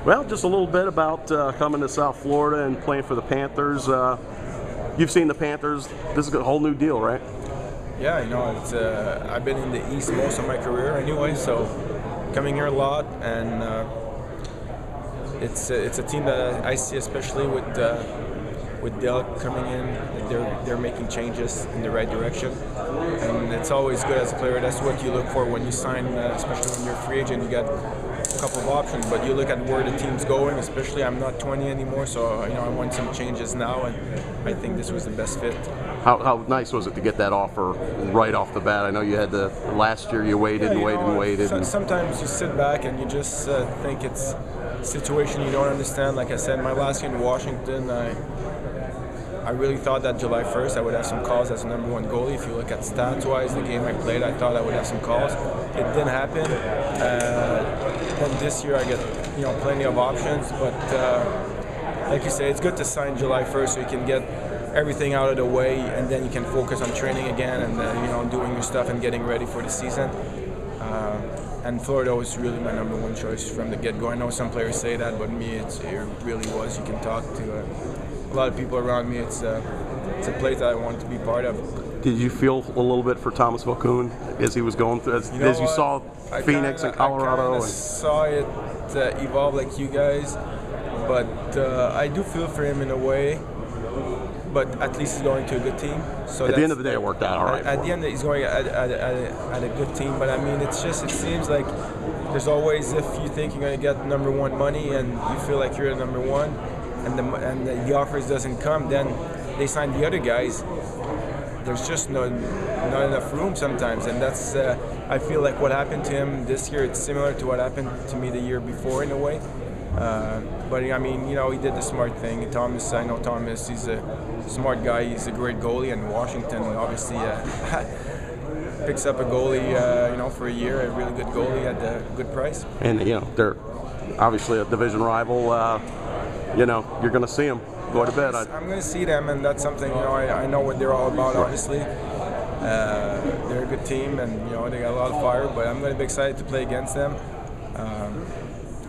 Well, just a little bit about coming to South Florida and playing for the Panthers. You've seen the Panthers. This is a whole new deal, right? Yeah, it's I've been in the East most of my career anyway, so coming here a lot, and it's a team that I see, especially with Dell coming in, they're making changes in the right direction, and it's always good as a player. That's what you look for when you sign, especially when you're a free agent. You got a couple of options, but you look at where the team's going. Especially, I'm not 20 anymore, so I want some changes now, and I think this was the best fit. How nice was it to get that offer right off the bat? I know you had the last year you waited and waited. Sometimes you sit back and you just think it's a situation you don't understand. Like I said, my last year in Washington, I really thought that July 1st I would have some calls as a number one goalie. If you look at stats-wise, the game I played, I thought I would have some calls. It didn't happen. Then this year I get plenty of options, but like you say, it's good to sign July 1st so you can get everything out of the way, and then you can focus on training again and doing your stuff and getting ready for the season. And Florida was really my number one choice from the get-go. I know some players say that, but me, it really was. You can talk to a lot of people around me. It's a place that I wanted to be part of. Did you feel a little bit for Thomas Vokoun as he was going through, as you saw Phoenix and Colorado? I saw it evolve like you guys, but I do feel for him in a way. But at least he's going to a good team. So at the end of the day, it worked out all right. At the end, he's going at a good team. But I mean, it seems like there's always, if you think you're going to get number one money and you feel like you're the number one, and the offers doesn't come, then they sign the other guys. There's just not enough room sometimes, and that's I feel like what happened to him this year. It's similar to what happened to me the year before in a way. But I mean, he did the smart thing. Thomas, I know Thomas. He's a smart guy. He's a great goalie, and Washington obviously picks up a goalie, for a year, a really good goalie at a good price. And they're obviously a division rival. You're going to see them go to bed. I'm going to see them, and that's something I know what they're all about. Obviously, they're a good team, and they got a lot of fire. But I'm going to be excited to play against them.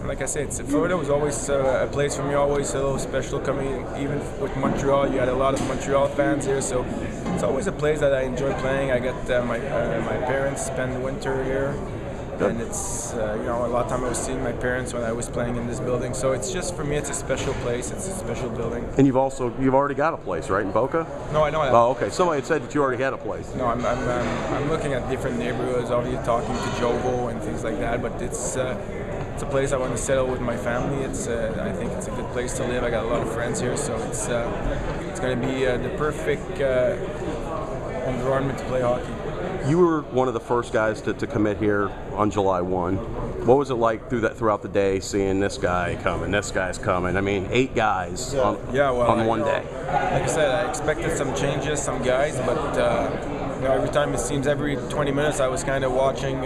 Like I said, Florida was always a place for me, always a little special coming. Even with Montreal, you had a lot of Montreal fans here, so it's always a place that I enjoy playing. I get my parents spend the winter here, and it's a lot of time I was seeing my parents when I was playing in this building. So it's just, for me, it's a special place. It's a special building. And you've already got a place, right, in Boca? No, I don't. Oh, okay. Somebody had said that you already had a place. No, I'm looking at different neighborhoods, obviously talking to Jovo and things like that. But it's a place I want to settle with my family. I think it's a good place to live. I got a lot of friends here, so it's going to be the perfect environment to play hockey. You were one of the first guys to commit here on July 1. What was it like throughout the day, seeing this guy coming, this guy's coming? I mean, 8 guys on one day. Like I said, I expected some changes, some guys, but every time, it seems every 20 minutes I was kind of watching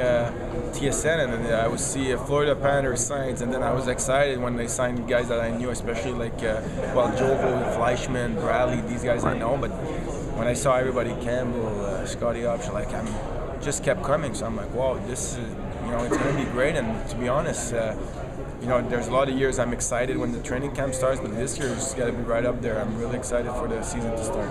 TSN, and I would see a Florida Panthers signs, and then I was excited when they signed guys that I knew, especially like Jovo, Fleischman, Bradley, these guys I know. But when I saw everybody, Campbell, Scotty Option, just kept coming. So I'm like, wow, this is, it's going to be great. And to be honest, there's a lot of years I'm excited when the training camp starts, but this year it's got to be right up there. I'm really excited for the season to start.